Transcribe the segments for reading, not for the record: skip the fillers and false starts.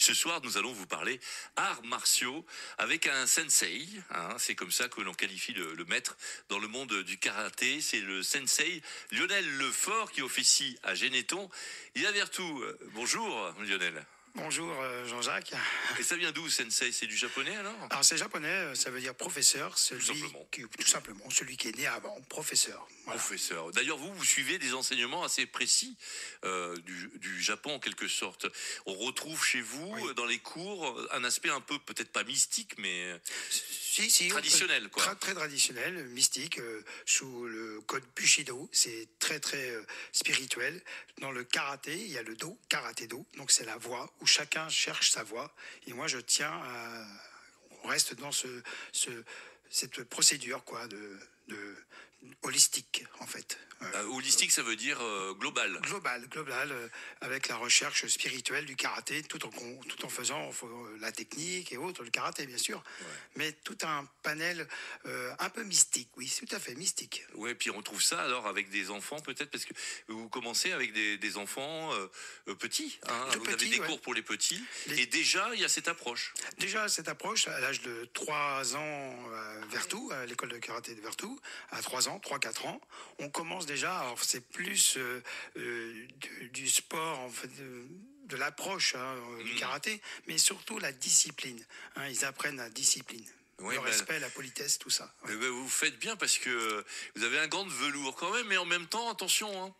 Ce soir, nous allons vous parler arts martiaux avec un sensei. C'est comme ça que l'on qualifie le maître dans le monde du karaté. C'est le sensei Lionel Lefort qui officie à Généton. Il est à Vertou. Bonjour Lionel. Bonjour Jean-Jacques. Et ça vient d'où, sensei? C'est du japonais alors? Alors c'est japonais, ça veut dire professeur, tout simplement, celui qui est né avant, professeur. Voilà. Professeur. D'ailleurs, vous suivez des enseignements assez précis du Japon en quelque sorte. On retrouve chez vous, dans les cours, un aspect un peu, peut-être pas mystique, mais traditionnel. Quoi. Très traditionnel, mystique, sous le code Bushido. C'est très spirituel. Dans le karaté, il y a le do, karaté-do, donc c'est la voie, où chacun cherche sa voie. Et moi, je tiens à... On reste dans cette procédure de holistique, en fait. Holistique, ça veut dire global. Global, avec la recherche spirituelle du karaté, tout en faisant la technique et autres, le karaté, bien sûr. Ouais. Mais tout un panel un peu mystique, oui, tout à fait, mystique. Oui, puis on trouve ça alors avec des enfants, peut-être, parce que vous commencez avec des enfants petits. Vous avez des cours pour les petits. Et déjà, il y a cette approche. Déjà, cette approche, à l'âge de 3 ans à Vertou, à l'école de karaté de Vertou, à 3-4 ans, on commence déjà, alors c'est plus du sport, en fait, de l'approche du karaté, mais surtout la discipline. Ils apprennent la discipline. Oui, le respect, la politesse, tout ça. Ouais. Vous faites bien parce que vous avez un gant de velours quand même, mais en même temps, attention.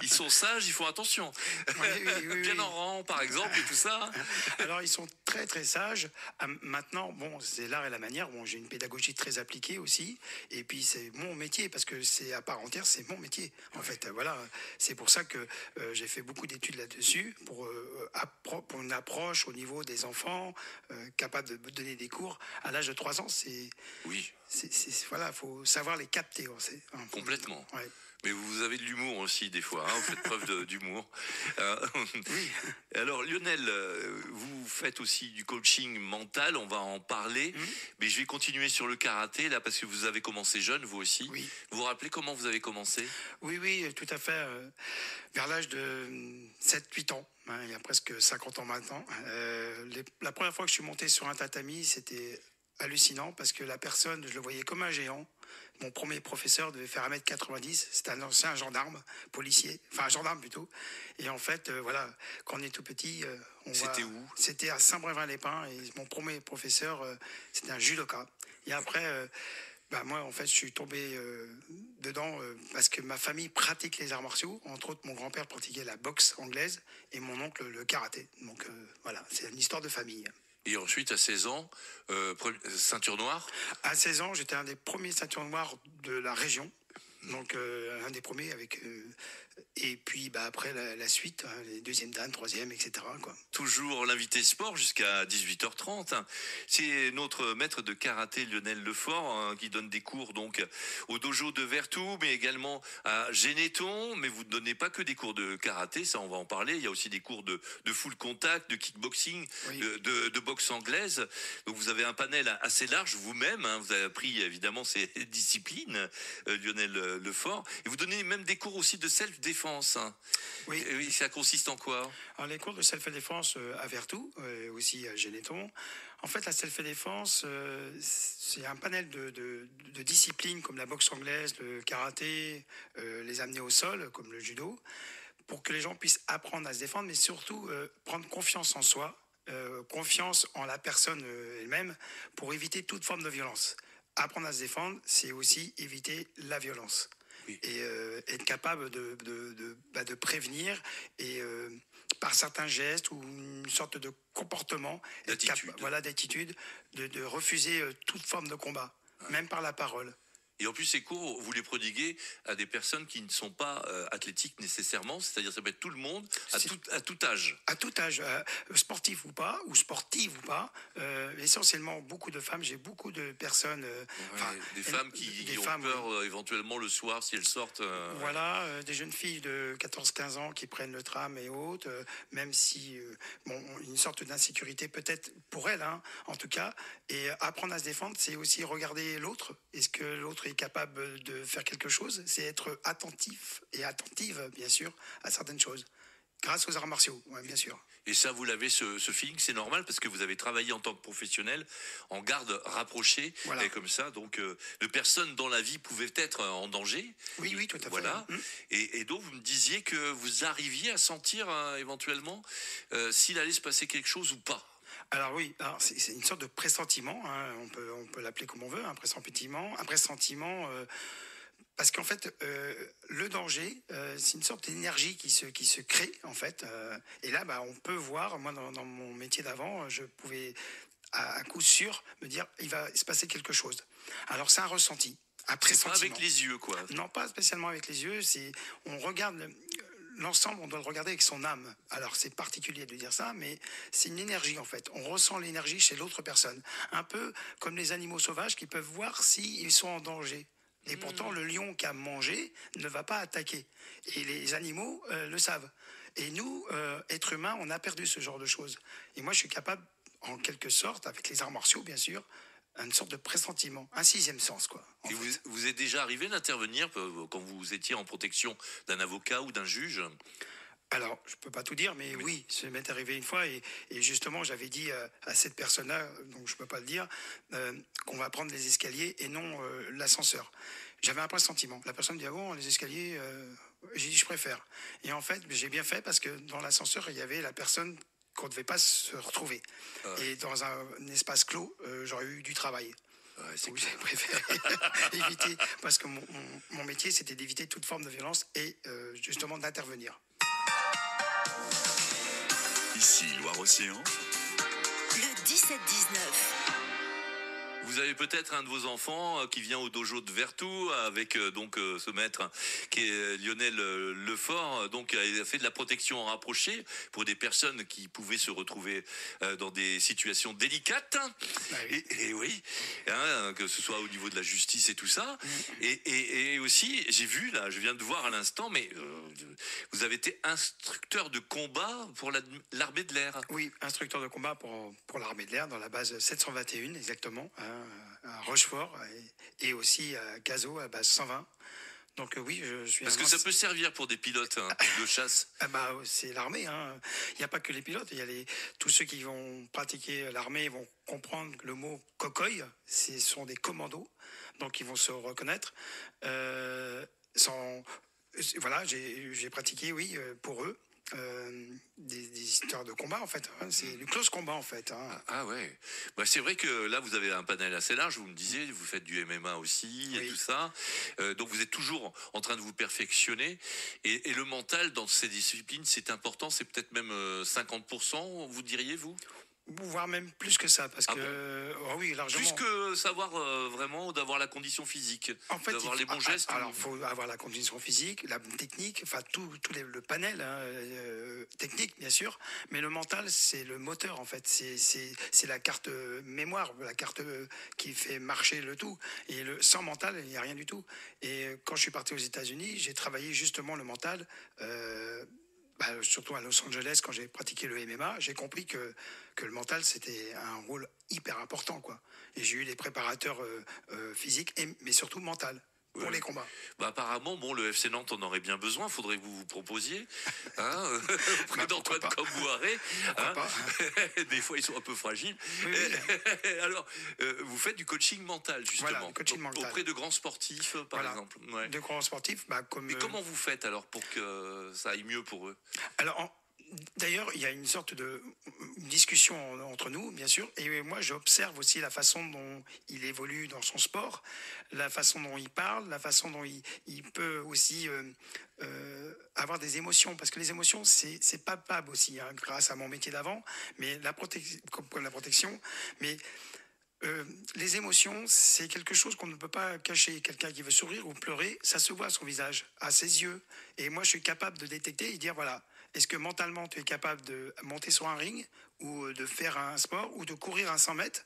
Ils sont sages, ils font attention. Oui, bien en rang, par exemple, et tout ça. Alors, ils sont très sages. Maintenant, bon, c'est l'art et la manière. Bon, j'ai une pédagogie très appliquée aussi. Et puis, c'est mon métier, parce que c'est à part entière, c'est mon métier. En fait, voilà. C'est pour ça que j'ai fait beaucoup d'études là-dessus, pour une approche au niveau des enfants, capable de donner des cours. À l'âge de 3 ans, voilà, faut savoir les capter. Complètement. Ouais. Mais vous avez de l'humour aussi, des fois. Vous faites preuve d'humour. Oui. Alors, Lionel, vous faites aussi du coaching mental. On va en parler. Mais je vais continuer sur le karaté, là, parce que vous avez commencé jeune, vous aussi. Oui. Vous vous rappelez comment vous avez commencé? Oui, tout à fait. Vers l'âge de 7-8 ans. Il y a presque 50 ans maintenant. La première fois que je suis monté sur un tatami, c'était hallucinant parce que la personne, je le voyais comme un géant. Mon premier professeur devait faire 1m90. C'était un ancien gendarme, policier, enfin gendarme plutôt. Et en fait, voilà, quand on est tout petit, C'était où? C'était à Saint-Brévin-les-Pins. Et mon premier professeur, c'était un judoka. Et après... moi, en fait, je suis tombé dedans parce que ma famille pratique les arts martiaux. Entre autres, mon grand-père pratiquait la boxe anglaise et mon oncle le karaté. Donc voilà, c'est une histoire de famille. Et ensuite, à 16 ans, ceinture noire? À 16 ans, j'étais un des premiers ceintures noires de la région. Donc un des premiers avec... et puis après la suite, les deuxième dan, troisième, etc. Quoi. Toujours l'invité sport jusqu'à 18h30. C'est notre maître de karaté Lionel Lefort qui donne des cours donc au dojo de Vertou, mais également à Généton. Mais vous ne donnez pas que des cours de karaté, ça on va en parler. Il y a aussi des cours de full contact, de kickboxing, oui. de boxe anglaise. Donc vous avez un panel assez large vous-même. Vous avez appris évidemment ces disciplines, Lionel Lefort. Et vous donnez même des cours aussi de self-défense. Oui. Et oui, ça consiste en quoi? Alors, les cours de self-défense à Vertou, aussi à Généton. En fait, la self-défense, c'est un panel de disciplines comme la boxe anglaise, le karaté, les amener au sol, comme le judo, pour que les gens puissent apprendre à se défendre, mais surtout prendre confiance en soi, confiance en la personne elle-même, pour éviter toute forme de violence. Apprendre à se défendre, c'est aussi éviter la violence. Oui. Et être capable de prévenir et par certains gestes ou une sorte de comportement, d'attitude, de refuser toute forme de combat, même par la parole. Et en plus, ces cours, vous les prodiguez à des personnes qui ne sont pas athlétiques nécessairement, c'est-à-dire ça peut être tout le monde, à tout âge. À tout âge, sportif ou pas, ou sportive ou pas. Essentiellement, beaucoup de femmes, j'ai beaucoup de personnes... des femmes qui ont peur éventuellement le soir si elles sortent. Voilà, des jeunes filles de 14-15 ans qui prennent le tram et autres, même si, une sorte d'insécurité peut-être pour elles, en tout cas. Et apprendre à se défendre, c'est aussi regarder l'autre. Est-ce que l'autre est capable de faire quelque chose? C'est être attentif et attentive, bien sûr, à certaines choses. Grâce aux arts martiaux, ouais, bien sûr. Et ça, vous l'avez, ce feeling, c'est normal parce que vous avez travaillé en tant que professionnel en garde rapprochée, Voilà. et comme ça, donc de personnes dans la vie pouvaient être en danger. Oui, oui, tout à fait. Voilà. Et donc vous me disiez que vous arriviez à sentir éventuellement s'il allait se passer quelque chose ou pas. Alors oui, alors c'est une sorte de pressentiment, hein, on peut l'appeler comme on veut, un pressentiment, parce qu'en fait, le danger, c'est une sorte d'énergie qui se crée, en fait. Et là, bah, on peut voir, moi, dans mon métier d'avant, je pouvais, à coup sûr, me dire, il va se passer quelque chose. Alors, c'est un ressenti, un C'est pas pressentiment. avec les yeux, quoi. Non, pas spécialement avec les yeux, on regarde l'ensemble, on doit le regarder avec son âme. Alors, c'est particulier de dire ça, mais c'est une énergie, en fait. On ressent l'énergie chez l'autre personne. Un peu comme les animaux sauvages qui peuvent voir s'ils sont en danger. Et pourtant, le lion qui a mangé ne va pas attaquer. Et les animaux le savent. Et nous, êtres humains, on a perdu ce genre de choses. Et moi, je suis capable, en quelque sorte, avec les arts martiaux, bien sûr, une sorte de pressentiment, un sixième sens, quoi. Et vous êtes déjà arrivé d'intervenir quand vous étiez en protection d'un avocat ou d'un juge? Alors, je peux pas tout dire, mais oui, ça m'est arrivé une fois et justement, j'avais dit à cette personne-là, donc je peux pas le dire, qu'on va prendre les escaliers et non l'ascenseur. J'avais un pressentiment. La personne me dit, ah bon, les escaliers, j'ai dit, je préfère. Et en fait, j'ai bien fait parce que dans l'ascenseur, il y avait la personne qu'on ne devait pas se retrouver. Et dans un espace clos, j'aurais eu du travail. Ouais, c'est Donc j'ai préféré éviter, parce que mon métier, c'était d'éviter toute forme de violence et justement d'intervenir. Ici, Loire-Océan. Le 17-19. Vous avez peut-être un de vos enfants qui vient au dojo de Vertou avec donc ce maître qui est Lionel Lefort, donc il a fait de la protection en rapproché pour des personnes qui pouvaient se retrouver dans des situations délicates. Ah oui. Et oui, hein, que ce soit au niveau de la justice et tout ça. Et aussi, j'ai vu là, je viens de voir à l'instant, mais vous avez été instructeur de combat pour l'armée de l'air. Oui, instructeur de combat pour l'armée de l'air dans la base 721 exactement, à Rochefort et aussi à Cazaux à base 120. Donc oui, je suis. Parce que ça peut servir pour des pilotes de chasse. Ah bah, c'est l'armée. Hein. Il n'y a pas que les pilotes. Il y a tous ceux qui vont pratiquer l'armée vont comprendre que le mot cocoy, ce sont des commandos, donc ils vont se reconnaître. Voilà, j'ai pratiqué, oui, pour eux. Des histoires de combat en fait, hein. C'est du close combat en fait, hein. Ah ouais, bah, c'est vrai que là vous avez un panel assez large, vous me disiez, vous faites du MMA aussi et Oui. tout ça, donc vous êtes toujours en train de vous perfectionner et le mental dans ces disciplines c'est important, c'est peut-être même 50%, vous diriez vous? Voire même plus que ça, parce Ah que oh oui, largement. Plus que savoir vraiment d'avoir la condition physique, En fait, d'avoir les bons gestes. Alors, il faut avoir la condition physique, la technique, enfin le panel hein, technique, bien sûr. Mais le mental, c'est le moteur, en fait. C'est la carte mémoire, la carte qui fait marcher le tout. Et sans mental, il n'y a rien du tout. Et quand je suis parti aux États-Unis, j'ai travaillé justement le mental. Surtout à Los Angeles, quand j'ai pratiqué le MMA, j'ai compris que le mental, c'était un rôle hyper important, quoi. Et j'ai eu des préparateurs physiques, mais surtout mental, pour les combats. Bah, apparemment, bon, le FC Nantes en aurait bien besoin, faudrait que vous vous proposiez, hein, auprès d'Antoine Cambouaré. Hein, des fois, ils sont un peu fragiles. Oui, oui. Alors, vous faites du coaching mental, justement. Voilà, coaching mental. Auprès de grands sportifs, par exemple. Ouais. De grands sportifs, comme. Mais comment vous faites alors pour que ça aille mieux pour eux? Alors, d'ailleurs, il y a une sorte de discussion entre nous, bien sûr, et moi, j'observe aussi la façon dont il évolue dans son sport, la façon dont il parle, la façon dont il peut aussi avoir des émotions, parce que les émotions, c'est palpable aussi, hein, grâce à mon métier d'avant, mais comme la protection, mais les émotions, c'est quelque chose qu'on ne peut pas cacher. Quelqu'un qui veut sourire ou pleurer, ça se voit à son visage, à ses yeux. Et moi, je suis capable de détecter et dire, voilà, est-ce que mentalement, tu es capable de monter sur un ring ou de faire un sport ou de courir un 100 mètres?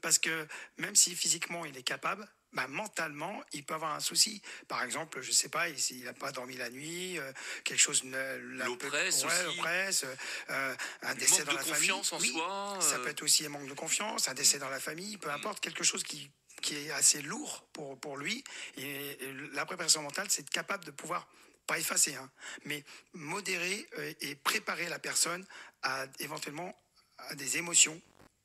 Parce que même si physiquement, il est capable, mentalement, il peut avoir un souci. Par exemple, je ne sais pas, s'il n'a pas dormi la nuit, quelque chose... L'oppresse ouais, aussi. l'oppresse, un décès dans la famille. Manque de confiance en soi. Ça peut être aussi un manque de confiance, un décès dans la famille, peu importe, quelque chose qui est assez lourd pour lui. Et la préparation mentale, c'est être capable de pouvoir pas effacer, hein, mais modérer et préparer la personne à éventuellement à des émotions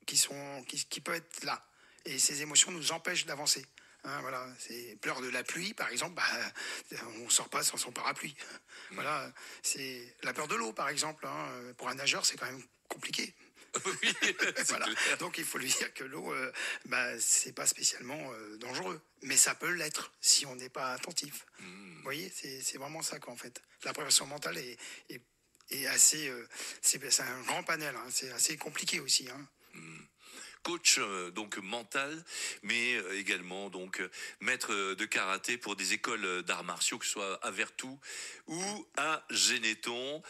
qui peuvent être là. Et ces émotions nous empêchent d'avancer. Hein, voilà, c'est peur de la pluie, par exemple, on ne sort pas sans son parapluie. Voilà, c'est la peur de l'eau, par exemple. Hein, pour un nageur, c'est quand même compliqué. Oui, Voilà. Donc il faut lui dire que l'eau, c'est pas spécialement dangereux, mais ça peut l'être si on n'est pas attentif. Vous voyez, c'est vraiment ça qu'en fait. La préparation mentale est assez, c'est un grand panel. Hein, c'est assez compliqué aussi. Hein. coach donc mental, mais également donc maître de karaté pour des écoles d'arts martiaux, que ce soit à Vertou ou à Généton.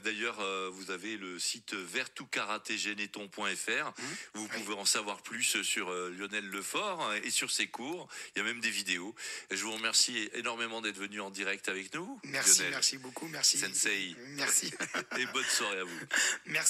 D'ailleurs, vous avez le site vertoukarategénéton.fr. Vous pouvez en savoir plus sur Lionel Lefort et sur ses cours. Il y a même des vidéos. Je vous remercie énormément d'être venu en direct avec nous. Merci, Lionel. merci beaucoup, merci. Sensei. Merci. Et bonne soirée à vous. Merci.